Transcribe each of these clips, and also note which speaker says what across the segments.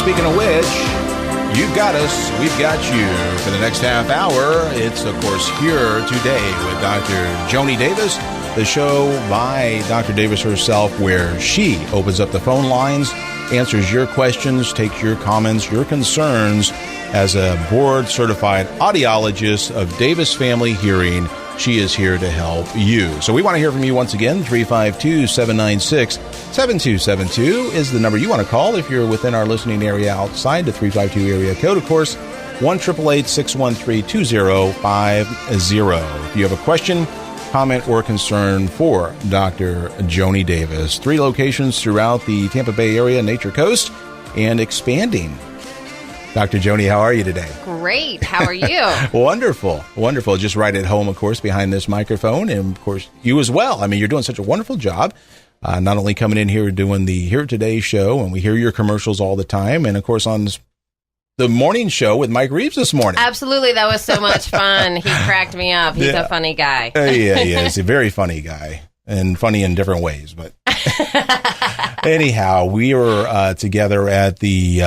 Speaker 1: speaking of which, you've got us, we've got you. For the next half hour, it's, of course, Here Today with Dr. Joanie Davis, the show by Dr. Davis herself, where she opens up the phone lines, answers your questions, takes your comments, your concerns. As a board-certified audiologist of Davis Family Hearing, she is here to help you. So we want to hear from you once again. 352-796-7272 is the number you want to call if you're within our listening area outside the 352 area code. Of course, 1-888-613-2050. If you have a question, comment, or concern for Dr. Joanie Davis. 3 locations throughout the Tampa Bay area, Nature Coast, and expanding. Dr. Joanie, how are you today?
Speaker 2: Great. How are you?
Speaker 1: Wonderful. Wonderful. Just right at home, of course, behind this microphone. And, of course, you as well. I mean, you're doing such a wonderful job. Not only coming in here doing the Here Today show, and we hear your commercials all the time. And, of course, on the morning show with Mike Reeves this morning.
Speaker 2: Absolutely. That was so much fun. He cracked me up. He's a funny guy.
Speaker 1: Yeah, he's a very funny guy. And funny in different ways. But anyhow, we were together at the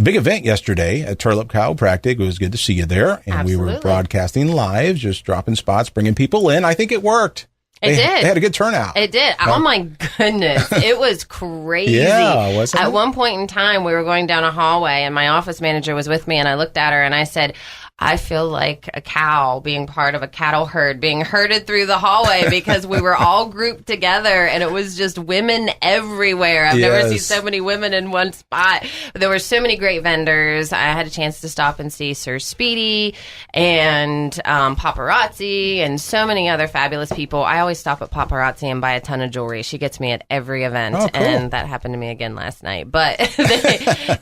Speaker 1: big event yesterday at Turlip Chiropractic. It was good to see you there. And
Speaker 2: Absolutely.
Speaker 1: We were broadcasting live, just dropping spots, bringing people in. I think it worked.
Speaker 2: It did.
Speaker 1: They had a good turnout.
Speaker 2: It did. Oh, my goodness. It was crazy.
Speaker 1: Yeah, wasn't it?
Speaker 2: At one point in time, we were going down a hallway, and my office manager was with me, and I looked at her, and I said, I feel like a cow being part of a cattle herd, being herded through the hallway because we were all grouped together and it was just women everywhere. I've never seen so many women in one spot. There were so many great vendors. I had a chance to stop and see Sir Speedy and Paparazzi and so many other fabulous people. I always stop at Paparazzi and buy a ton of jewelry. She gets me at every event.
Speaker 1: Oh, cool.
Speaker 2: And that happened to me again last night. But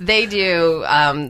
Speaker 2: they do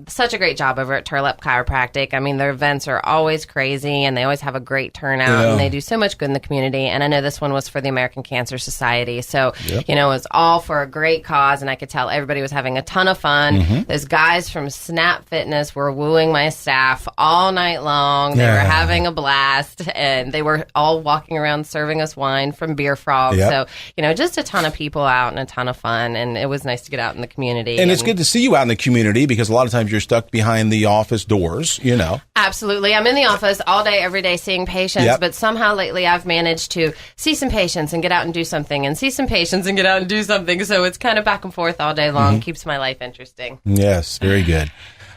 Speaker 2: such a great job over at Turlip Chiropractic. I mean, their events are always crazy, and they always have a great turnout, and they do so much good in the community. And I know this one was for the American Cancer Society, so, you know, it was all for a great cause, and I could tell everybody was having a ton of fun. Mm-hmm. Those guys from Snap Fitness were wooing my staff all night long. They were having a blast, and they were all walking around serving us wine from Beer Frog. So, you know, just a ton of people out and a ton of fun, and it was nice to get out in the community.
Speaker 1: And it's good to see you out in the community because a lot of times you're stuck behind the office doors, you know.
Speaker 2: Absolutely. I'm in the office all day, every day, seeing patients, but somehow lately I've managed to see some patients and get out and do something, and see some patients and get out and do something. So it's kind of back and forth all day long. Keeps my life interesting.
Speaker 1: Yes, very good.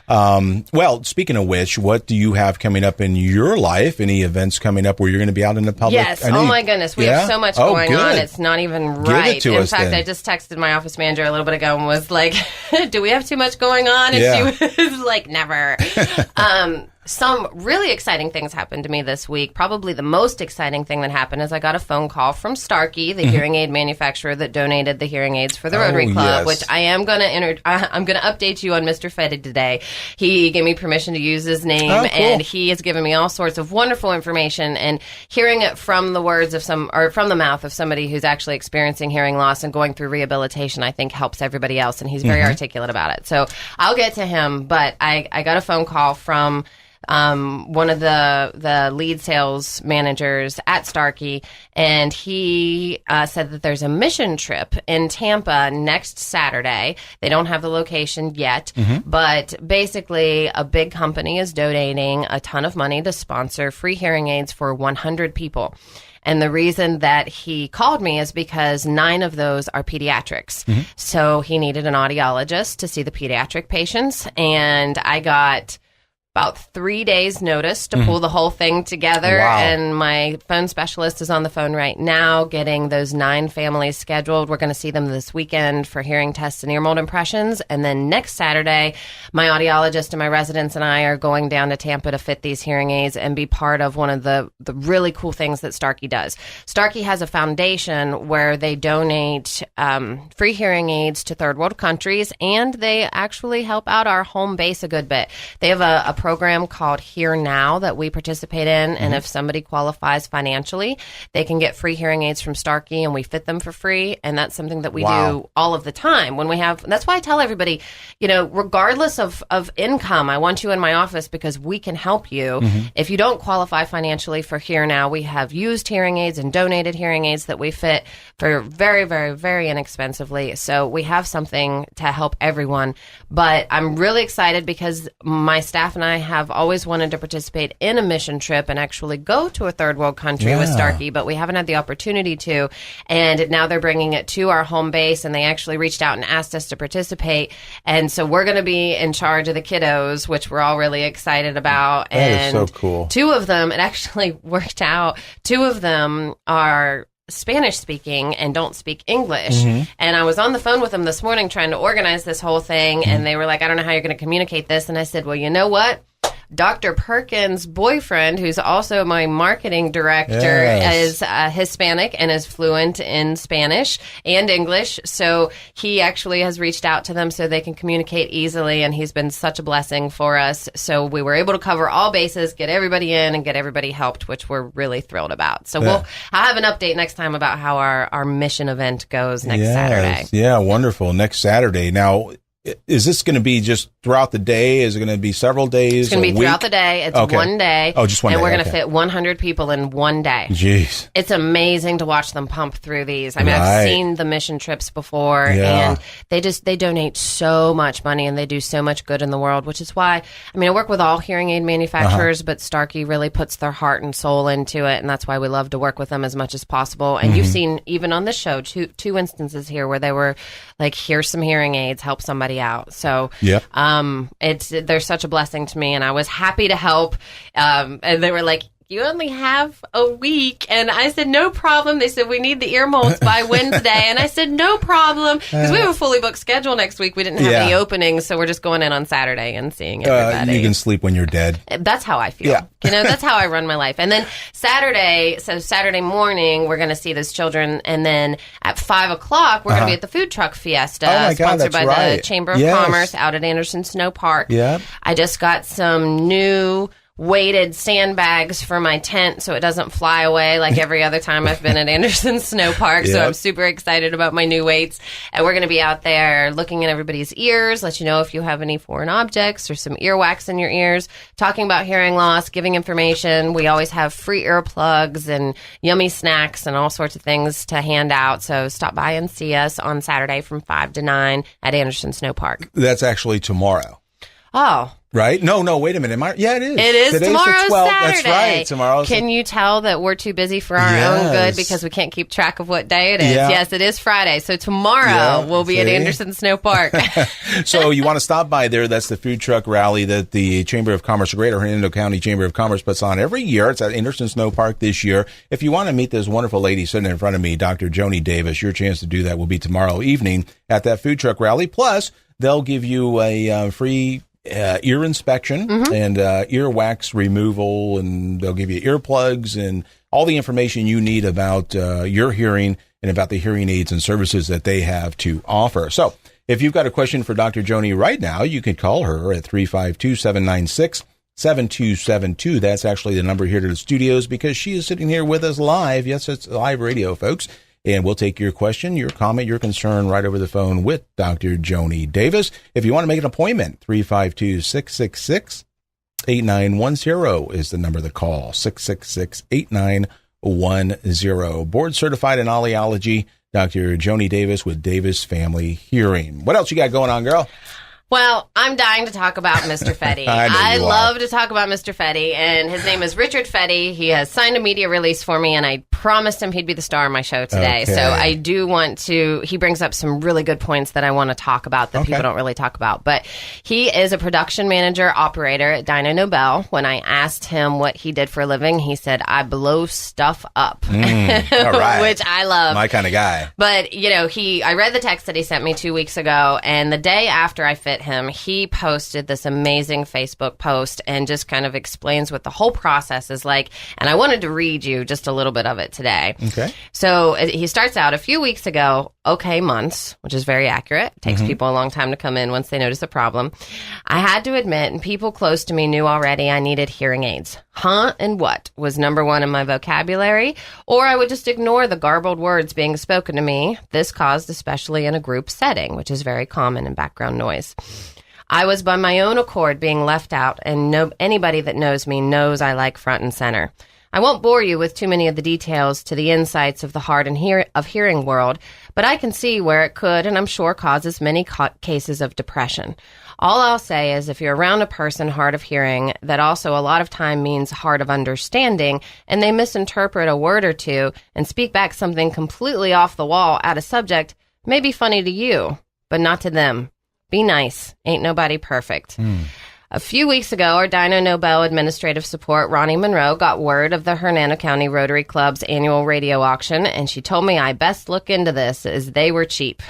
Speaker 1: Well, speaking of which, what do you have coming up in your life? Any events coming up where you're going to be out in the public?
Speaker 2: Yes. Oh, my goodness. We have so much going on. It's not even right.
Speaker 1: Give it to
Speaker 2: in
Speaker 1: us,
Speaker 2: fact,
Speaker 1: then.
Speaker 2: I just texted my office manager a little bit ago and was like, do we have too much going on? And she was like, never. Some really exciting things happened to me this week. Probably the most exciting thing that happened is I got a phone call from Starkey, the hearing aid manufacturer that donated the hearing aids for the Rotary Club, which I am going to I'm going to update you on Mr. Fetty today. He gave me permission to use his name, and he has given me all sorts of wonderful information. And hearing it from the words of from the mouth of somebody who's actually experiencing hearing loss and going through rehabilitation, I think helps everybody else. And he's very articulate about it. So I'll get to him, but I got a phone call from one of the lead sales managers at Starkey, and he said that there's a mission trip in Tampa next Saturday. They don't have the location yet, but basically a big company is donating a ton of money to sponsor free hearing aids for 100 people. And the reason that he called me is because 9 of those are pediatrics. So he needed an audiologist to see the pediatric patients, and I got about 3 days notice to pull the whole thing together.
Speaker 1: Wow.
Speaker 2: And my phone specialist is on the phone right now getting those 9 families scheduled. We're going to see them this weekend for hearing tests and ear mold impressions. And then next Saturday, my audiologist and my residents and I are going down to Tampa to fit these hearing aids and be part of one of the really cool things that Starkey does. Starkey has a foundation where they donate free hearing aids to third world countries, and they actually help out our home base a good bit. They have a program called Hear Now that we participate in. And if somebody qualifies financially, they can get free hearing aids from Starkey, and we fit them for free. And that's something that we do all of the time when we have. That's why I tell everybody, regardless of income, I want you in my office because we can help you. If you don't qualify financially for Hear Now, we have used hearing aids and donated hearing aids that we fit for very, very, very inexpensively. So we have something to help everyone. But I'm really excited because my staff and I have always wanted to participate in a mission trip and actually go to a third world country with Starkey, but we haven't had the opportunity to. And now they're bringing it to our home base, and they actually reached out and asked us to participate. And so we're going to be in charge of the kiddos, which we're all really excited about.
Speaker 1: That is so cool.
Speaker 2: Two of them, it actually worked out. Two of them are Spanish speaking and don't speak English. And I was on the phone with them this morning trying to organize this whole thing. And they were like, I don't know how you're going to communicate this. And I said, well, you know what? Dr. Perkins' boyfriend, who's also my marketing director, is Hispanic and is fluent in Spanish and English. So he actually has reached out to them so they can communicate easily, and he's been such a blessing for us. So we were able to cover all bases, get everybody in, and get everybody helped, which we're really thrilled about. So I'll have an update next time about how our mission event goes next Saturday.
Speaker 1: Yeah, wonderful. Next Saturday. Now, is this going to be just throughout the day? Is it going to be several days?
Speaker 2: It's going to be throughout the day. It's one day.
Speaker 1: Oh, just one day.
Speaker 2: And we're going to fit 100 people in one day.
Speaker 1: Jeez.
Speaker 2: It's amazing to watch them pump through these. I mean, I've seen the mission trips before, and they donate so much money, and they do so much good in the world, which is why, I work with all hearing aid manufacturers, but Starkey really puts their heart and soul into it, and that's why we love to work with them as much as possible. And you've seen, even on this show, two instances here where they were like, here's some hearing aids, help somebody out. So they're such a blessing to me, and I was happy to help. And they were like, you only have a week. And I said, no problem. They said, we need the ear molds by Wednesday. And I said, no problem. Because we have a fully booked schedule next week. We didn't have any openings, so we're just going in on Saturday and seeing everybody.
Speaker 1: You can sleep when you're dead.
Speaker 2: That's how I feel. That's how I run my life. And then Saturday morning, we're going to see those children. And then at 5 o'clock, we're going to be at the Food Truck Fiesta, sponsored by the Chamber of Commerce out at Anderson Snow Park. I just got some new weighted sandbags for my tent so it doesn't fly away like every other time I've been at Anderson Snow Park. So I'm super excited about my new weights. And we're going to be out there looking at everybody's ears, let you know if you have any foreign objects or some earwax in your ears, talking about hearing loss, giving information. We always have free earplugs and yummy snacks and all sorts of things to hand out. So stop by and see us on Saturday from 5 to 9 at Anderson Snow Park.
Speaker 1: That's actually tomorrow.
Speaker 2: Oh.
Speaker 1: Right? No, wait a minute. It is.
Speaker 2: It is.
Speaker 1: Today's
Speaker 2: tomorrow's
Speaker 1: the 12th.
Speaker 2: Saturday.
Speaker 1: That's right. Tomorrow's.
Speaker 2: Can you tell that we're too busy for our own good because we can't keep track of what day it is? Yes, it is Friday. So tomorrow we'll be at Anderson Snow Park.
Speaker 1: So you want to stop by there. That's the food truck rally that the Chamber of Commerce, the Greater Hernando County Chamber of Commerce, puts on every year. It's at Anderson Snow Park this year. If you want to meet this wonderful lady sitting in front of me, Dr. Joanie Davis, your chance to do that will be tomorrow evening at that food truck rally. Plus, they'll give you a free ear inspection and ear wax removal, and they'll give you earplugs and all the information you need about your hearing and about the hearing aids and services that they have to offer. So if you've got a question for Dr. Joanie right now, you can call her at 352-796-7272. That's actually the number here to the studios because she is sitting here with us live. Yes, it's live radio, folks. And we'll take your question, your comment, your concern right over the phone with Dr. Joanie Davis. If you want to make an appointment, 352-666-8910 is the number to call, 666-8910. Board certified in audiology, Dr. Joanie Davis with Davis Family Hearing. What else you got going on, girl?
Speaker 2: Well, I'm dying to talk about Mr. Fetty. I love to talk about Mr. Fetty, and his name is Richard Fetty. He has signed a media release for me, and I promised him he'd be the star of my show today. Okay. So I do want to, he brings up some really good points that I want to talk about that people don't really talk about. But he is a production manager operator at Dyno Nobel. When I asked him what he did for a living, he said, I blow stuff up,
Speaker 1: all right.
Speaker 2: Which I love.
Speaker 1: My kind of guy.
Speaker 2: But, I read the text that he sent me 2 weeks ago, and the day after I fit him, he posted this amazing Facebook post and just kind of explains what the whole process is like. And I wanted to read you just a little bit of it today.
Speaker 1: Okay.
Speaker 2: So he starts out, a few weeks ago, okay months, which is very accurate. It takes people a long time to come in once they notice a problem. I had to admit, and people close to me knew already, I needed hearing aids. Huh and what was number one in my vocabulary, or I would just ignore the garbled words being spoken to me. This caused, especially in a group setting, which is very common in background noise. I was by my own accord being left out, and anybody that knows me knows I like front and center. I won't bore you with too many of the details to the insights of the hard and hearing world, but I can see where it could, and I'm sure causes many cases of depression. All I'll say is if you're around a person hard of hearing, that also a lot of time means hard of understanding, and they misinterpret a word or two and speak back something completely off the wall out of subject, may be funny to you, but not to them. Be nice. Ain't nobody perfect. A few weeks ago, our Dino Nobel Administrative Support, Ronnie Monroe, got word of the Hernando County Rotary Club's annual radio auction, and she told me I best look into this as they were cheap.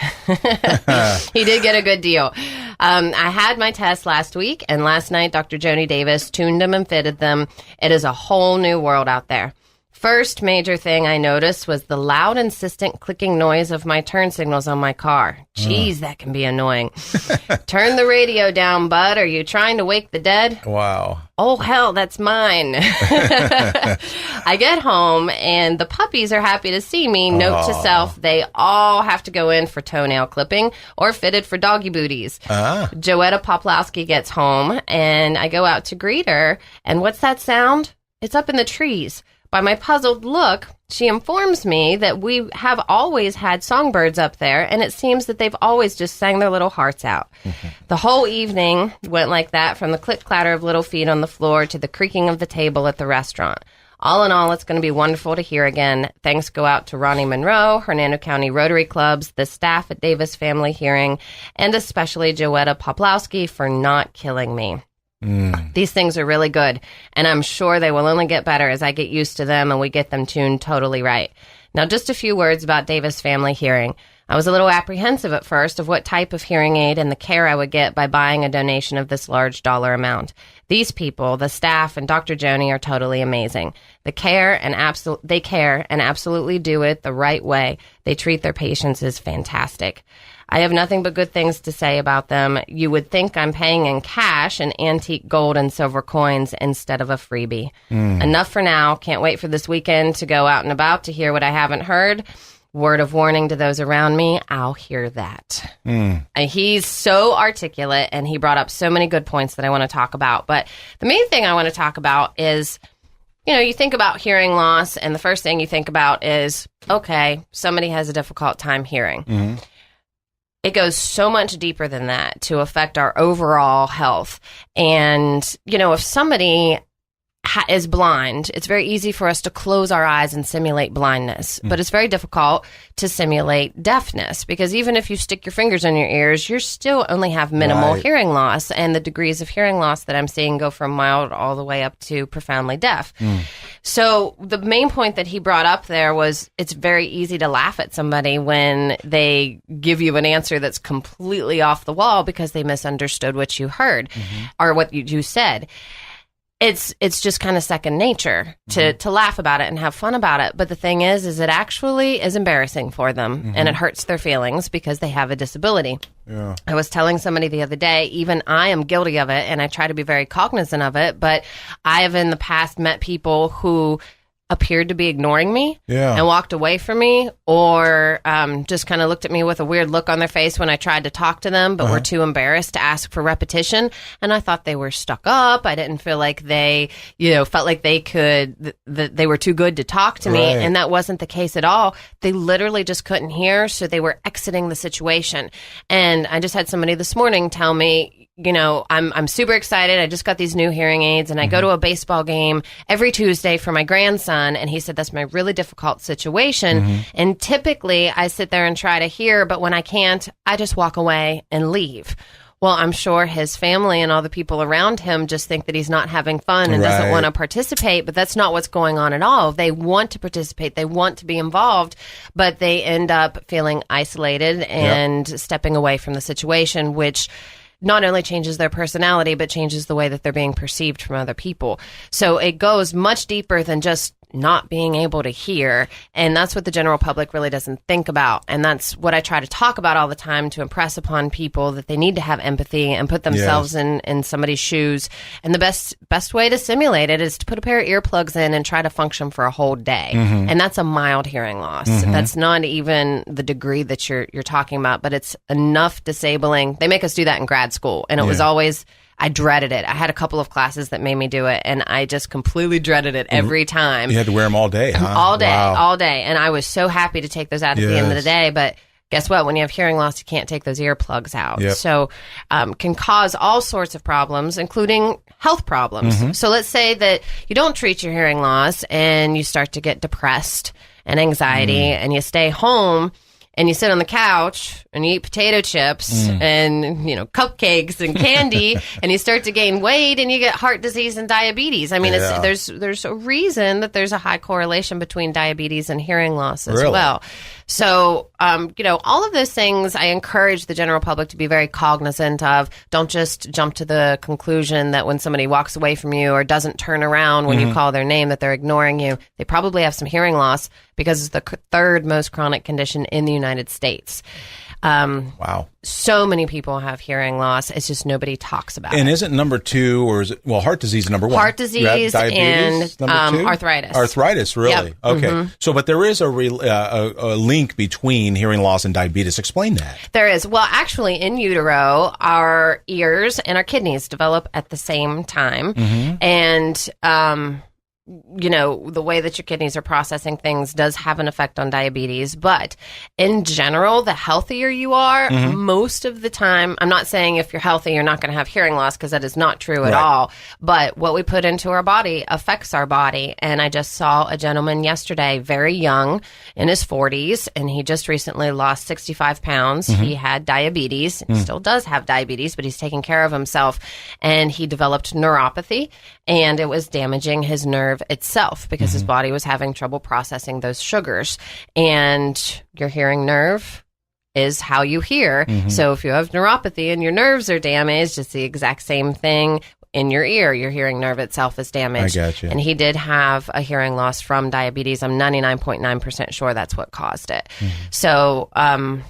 Speaker 2: He did get a good deal. I had my test last week, and last night Dr. Joanie Davis tuned them and fitted them. It is a whole new world out there. First major thing I noticed was the loud, insistent clicking noise of my turn signals on my car. Jeez, that can be annoying. Turn the radio down, bud. Are you trying to wake the dead?
Speaker 1: Wow.
Speaker 2: Oh, hell, that's mine. I get home, and the puppies are happy to see me. Note to self, they all have to go in for toenail clipping or fitted for doggy booties. Joetta Poplowski gets home, and I go out to greet her. And what's that sound? It's up in the trees. By my puzzled look, she informs me that we have always had songbirds up there, and it seems that they've always just sang their little hearts out. The whole evening went like that, from the click-clatter of little feet on the floor to the creaking of the table at the restaurant. All in all, it's going to be wonderful to hear again. Thanks go out to Ronnie Monroe, Hernando County Rotary Clubs, the staff at Davis Family Hearing, and especially Joetta Poplowski for not killing me. These things are really good, and I'm sure they will only get better as I get used to them and we get them tuned totally right. Now, just a few words about Davis Family Hearing. I was a little apprehensive at first of what type of hearing aid and the care I would get by buying a donation of this large dollar amount. These people, the staff and Dr. Joanie, are totally amazing. They care and absolutely do it the right way. They treat their patients is fantastic. I have nothing but good things to say about them. You would think I'm paying in cash and antique gold and silver coins instead of a freebie. Enough for now. Can't wait for this weekend to go out and about to hear what I haven't heard. Word of warning to those around me, I'll hear that. And he's so articulate, and he brought up so many good points that I want to talk about. But the main thing I want to talk about is, you know, you think about hearing loss, and the first thing you think about is, okay, somebody has a difficult time hearing. It goes so much deeper than that to affect our overall health. And, you know, if somebody is blind, it's very easy for us to close our eyes and simulate blindness, but it's very difficult to simulate deafness, because even if you stick your fingers in your ears, you still only have minimal hearing loss, and the degrees of hearing loss that I'm seeing go from mild all the way up to profoundly deaf. So the main point that he brought up there was it's very easy to laugh at somebody when they give you an answer that's completely off the wall because they misunderstood what you heard or what you said. It's just kind of second nature to laugh about it and have fun about it. But the thing is it actually is embarrassing for them, and it hurts their feelings because they have a disability. I was telling somebody the other day, even I am guilty of it, and I try to be very cognizant of it, but I have in the past met people who appeared to be ignoring me and walked away from me, or just kind of looked at me with a weird look on their face when I tried to talk to them, but were too embarrassed to ask for repetition. And I thought they were stuck up. I didn't feel like they, felt like they could, that they were too good to talk to me. And that wasn't the case at all. They literally just couldn't hear, so they were exiting the situation. And I just had somebody this morning tell me, I'm super excited. I just got these new hearing aids, and I go to a baseball game every Tuesday for my grandson. And he said, that's my really difficult situation. And typically I sit there and try to hear, but when I can't, I just walk away and leave. Well, I'm sure his family and all the people around him just think that he's not having fun and doesn't want to participate, but that's not what's going on at all. They want to participate. They want to be involved, but they end up feeling isolated and stepping away from the situation, which not only changes their personality, but changes the way that they're being perceived from other people. So it goes much deeper than just not being able to hear. And that's what the general public really doesn't think about. And that's what I try to talk about all the time, to impress upon people that they need to have empathy and put themselves in somebody's shoes. And the best way to simulate it is to put a pair of earplugs in and try to function for a whole day. And that's a mild hearing loss. That's not even the degree that you're talking about, but it's enough disabling. They make us do that in grad school. And it was always, I dreaded it. I had a couple of classes that made me do it, and I just completely dreaded it every time.
Speaker 1: You had to wear them all day, huh?
Speaker 2: All day. And I was so happy to take those out at the end of the day. But guess what? When you have hearing loss, you can't take those earplugs out. So can cause all sorts of problems, including health problems. So let's say that you don't treat your hearing loss and you start to get depressed and anxiety and you stay home and you sit on the couch and you eat potato chips and, you know, cupcakes and candy and you start to gain weight and you get heart disease and diabetes. I mean, there's a reason that there's a high correlation between diabetes and hearing loss as well. So, you know, all of those things I encourage the general public to be very cognizant of. Don't just jump to the conclusion that when somebody walks away from you or doesn't turn around when you call their name that they're ignoring you. They probably have some hearing loss, because it's the third most chronic condition in the United States. So many people have hearing loss. It's just nobody talks about it.
Speaker 1: And isn't number two, or is it, well, heart disease number one?
Speaker 2: Heart disease and arthritis.
Speaker 1: Arthritis, really? Yep. Okay. So, but there is a link between hearing loss and diabetes. Explain that.
Speaker 2: There is. Well, actually, in utero, our ears and our kidneys develop at the same time. And you know, the way that your kidneys are processing things does have an effect on diabetes. But in general, the healthier you are, most of the time, I'm not saying if you're healthy, you're not going to have hearing loss, because that is not true at all. But what we put into our body affects our body. And I just saw a gentleman yesterday, very young, in his 40s, and he just recently lost 65 pounds. He had diabetes, still does have diabetes, but he's taking care of himself. And he developed neuropathy, and it was damaging his nerve itself, because his body was having trouble processing those sugars. And your hearing nerve is how you hear. So if you have neuropathy and your nerves are damaged, it's the exact same thing in your ear. Your hearing nerve itself is damaged.
Speaker 1: I got you.
Speaker 2: And he did have a hearing loss from diabetes. I'm 99.9% sure that's what caused it. So,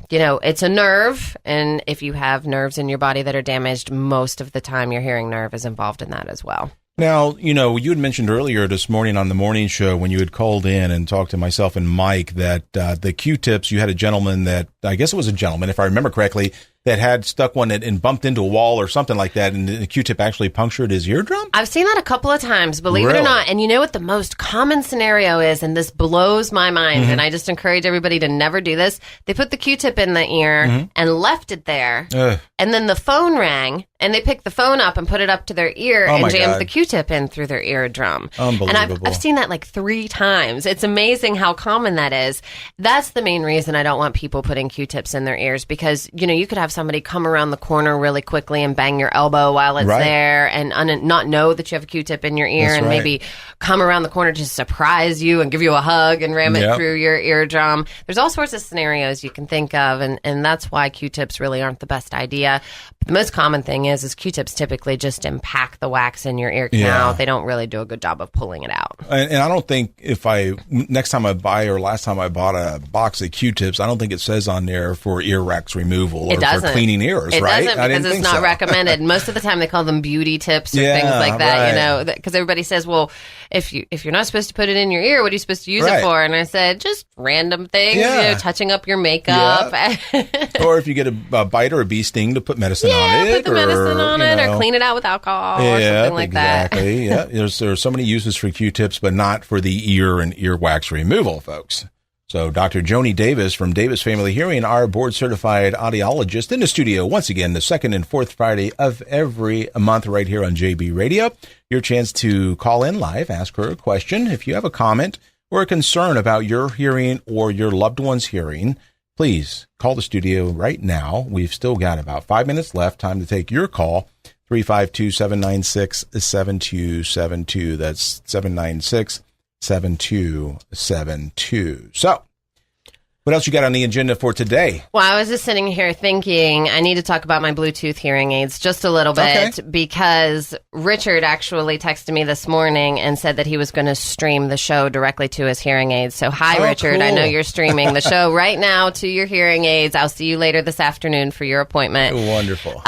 Speaker 2: you know, it's a nerve. And if you have nerves in your body that are damaged, most of the time your hearing nerve is involved in that as well.
Speaker 1: Now, you know, you had mentioned earlier this morning on the morning show when you had called in and talked to myself and Mike that the Q-tips, you had a gentleman that, I guess it was a gentleman, if I remember correctly, that had stuck one and bumped into a wall or something like that, and the Q-tip actually punctured his eardrum?
Speaker 2: I've seen that a couple of times, believe it or not. And you know what the most common scenario is, and this blows my mind, and I just encourage everybody to never do this. They put the Q-tip in the ear and left it there, and then the phone rang, and they picked the phone up and put it up to their ear and jammed the Q-tip in through their eardrum.
Speaker 1: Unbelievable.
Speaker 2: And I've seen that like 3 times. It's amazing how common that is. That's the main reason I don't want people putting Q-tips in their ears, because, you know, you could have somebody come around the corner really quickly and bang your elbow while it's there, and not know that you have a Q-tip in your ear, and maybe come around the corner to surprise you and give you a hug and ram it through your eardrum. There's all sorts of scenarios you can think of, and that's why Q-tips really aren't the best idea. The most common thing is Q-tips typically just impact the wax in your ear canal. They don't really do a good job of pulling it out.
Speaker 1: And I don't think next time I buy, or last time I bought a box of Q-tips, I don't think it says on there for ear wax removal or for cleaning ears,
Speaker 2: it
Speaker 1: right?
Speaker 2: It doesn't, because it's not recommended. Most of the time they call them beauty tips or things like that, you know, because everybody says, well, if you're not supposed to put it in your ear, what are you supposed to use it for? And I said, just random things, you know, touching up your makeup.
Speaker 1: Or if you get a bite or a bee sting, to put medicine on it.
Speaker 2: Put the medicine on it, or clean it out with alcohol or something like that.
Speaker 1: There's so many uses for Q-tips, but not for the ear and earwax removal, folks. So Dr. Joanie Davis from Davis Family Hearing, our board-certified audiologist, in the studio once again, the second and fourth Friday of every month right here on JB Radio. Your chance to call in live, ask her a question. If you have a comment or a concern about your hearing or your loved one's hearing, please call the studio right now. We've still got about 5 minutes left. Time to take your call. 352-796-7272. That's 796-7272. So, What else you got on the agenda for today?
Speaker 2: Well, I was just sitting here thinking I need to talk about my Bluetooth hearing aids just a little bit because Richard actually texted me this morning and said that he was going to stream the show directly to his hearing aids. So, hi, Richard. Cool. I know you're streaming the show right now to your hearing aids. I'll see you later this afternoon for your appointment.
Speaker 1: Wonderful.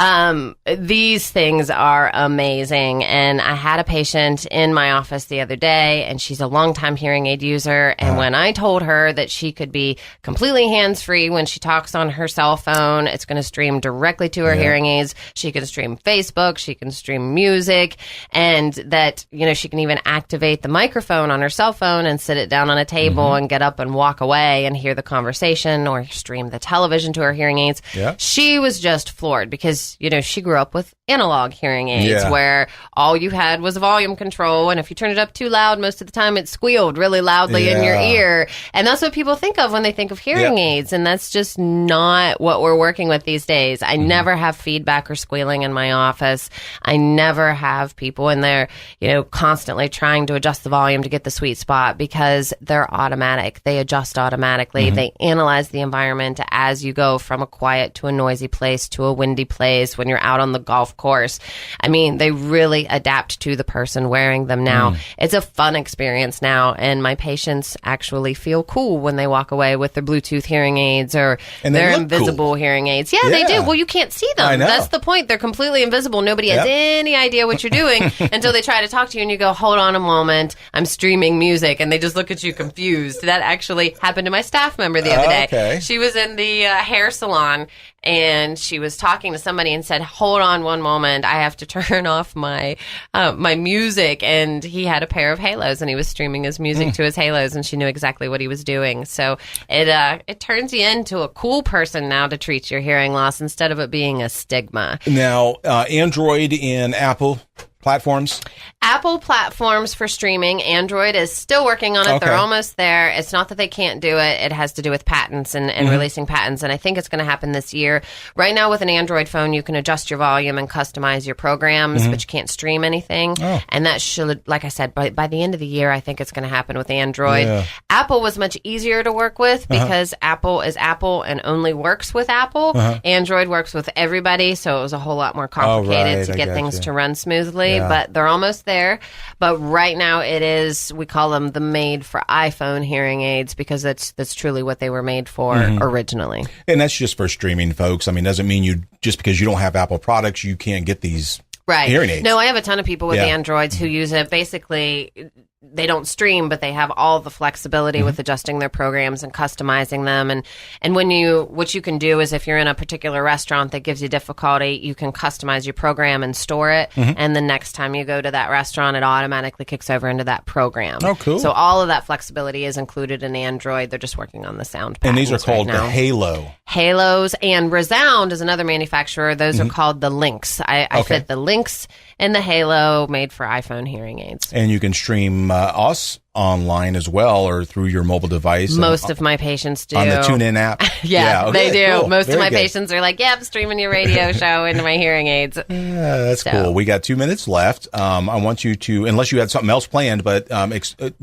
Speaker 2: These things are amazing. And I had a patient in my office the other day, and she's a longtime hearing aid user. And when I told her that she could be completely hands-free when she talks on her cell phone, it's going to stream directly to her hearing aids. She can stream Facebook, she can stream music, and that, you know, she can even activate the microphone on her cell phone and sit it down on a table and get up and walk away and hear the conversation or stream the television to her hearing aids. Yeah. She was just floored because, you know, she grew up with analog hearing aids where all you had was a volume control, and if you turn it up too loud, most of the time it squealed really loudly in your ear. And that's what people think of when they think of hearing aids, and that's just not what we're working with these days. I never have feedback or squealing in my office. I never have people in there, you know, constantly trying to adjust the volume to get the sweet spot because they're automatic. They adjust automatically. They analyze the environment as you go from a quiet to a noisy place to a windy place when you're out on the golf course. I mean, they really adapt to the person wearing them now. It's a fun experience now, and my patients actually feel cool when they walk away with their Bluetooth hearing aids or their invisible hearing aids. Yeah, they do. Well, you can't see them. That's the point. They're completely invisible. Nobody has any idea what you're doing until they try to talk to you and you go, hold on a moment, I'm streaming music, and they just look at you confused. That actually happened to my staff member the other day. She was in the hair salon, and she was talking to somebody and said, hold on one moment, I have to turn off my my music. And he had a pair of halos, and he was streaming his music to his halos, and she knew exactly what he was doing. So it turns you into a cool person now to treat your hearing loss instead of it being a stigma.
Speaker 1: Now, Android and Apple platforms?
Speaker 2: Apple platforms for streaming. Android is still working on it. They're almost there. It's not that they can't do it. It has to do with patents and releasing patents, and I think it's going to happen this year. Right now with an Android phone, you can adjust your volume and customize your programs, but you can't stream anything. And that should, like I said, by the end of the year, I think it's going to happen with Android. Apple was much easier to work with because Apple is Apple and only works with Apple. Android works with everybody, so it was a whole lot more complicated to get things to run smoothly. But they're almost there. But right now it is, we call them the made for iPhone hearing aids because that's truly what they were made for originally.
Speaker 1: And that's just for streaming, folks. I mean, doesn't mean you, just because you don't have Apple products, you can't get these hearing aids.
Speaker 2: No, I have a ton of people with Androids who use it. Basically, they don't stream, but they have all the flexibility with adjusting their programs and customizing them. And when what you can do is if you're in a particular restaurant that gives you difficulty, you can customize your program and store it. And the next time you go to that restaurant, it automatically kicks over into that program. Oh, cool. So all of that flexibility is included in Android. They're just working on the sound patents.
Speaker 1: And these are called the Halo.
Speaker 2: Halos, and Resound is another manufacturer. Those are called the Lynx. I fit the Lynx and the Halo made for iPhone hearing aids.
Speaker 1: And you can stream us online as well or through your mobile device.
Speaker 2: Most of my patients do.
Speaker 1: On the TuneIn app?
Speaker 2: They do. Cool. Most of my patients are like, yep, streaming your radio show into my hearing aids.
Speaker 1: That's cool. We got 2 minutes left. I want you to, unless you had something else planned, but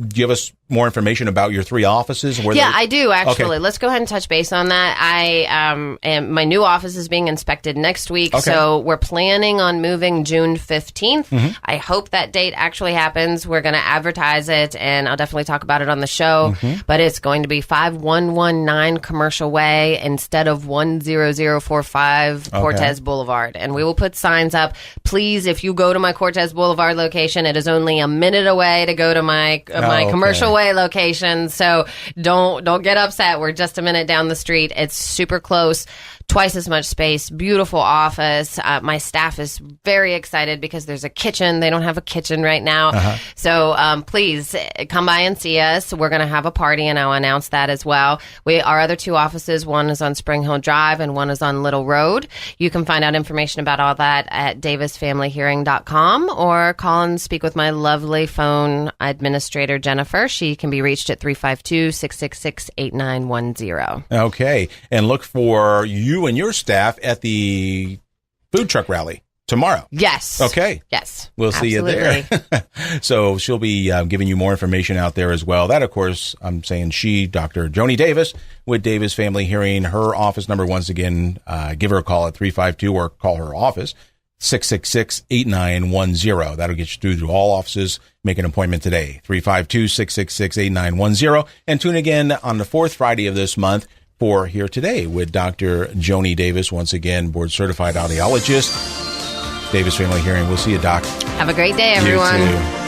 Speaker 1: give us more information about your 3 offices.
Speaker 2: I do, actually. Let's go ahead and touch base on that. My new office is being inspected next week, so we're planning on moving June 15th. I hope that date actually happens. We're going to advertise it, and I'll definitely talk about it on the show, but it's going to be 5119 Commercial Way instead of 10045 Cortez Boulevard. And we will put signs up. Please, if you go to my Cortez Boulevard location, it is only a minute away to go to my Commercial Way location. So don't get upset. We're just a minute down the street. It's super close. Twice as much space, beautiful office. My staff is very excited because there's a kitchen. They don't have a kitchen right now. So please come by and see us. We're going to have a party, and I'll announce that as well. Our other 2 offices, one is on Spring Hill Drive and one is on Little Road. You can find out information about all that at davisfamilyhearing.com or call and speak with my lovely phone administrator, Jennifer. She can be reached at 352-666-8910.
Speaker 1: Okay. And look for you and your staff at the food truck rally. tomorrow.
Speaker 2: Yes.
Speaker 1: Okay.
Speaker 2: Yes.
Speaker 1: We'll see you there. So she'll be giving you more information out there as well. That, of course, I'm saying she, Dr. Joanie Davis, with Davis Family Hearing. Her office number, once again, give her a call at 352 or call her office, 666-8910. That'll get you through to all offices. Make an appointment today, 352-666-8910. And tune again on the fourth Friday of this month for Here Today with Dr. Joanie Davis, once again, board-certified audiologist. Davis Family Hearing. We'll see you, Doc.
Speaker 2: Have a great day, everyone.
Speaker 1: You too.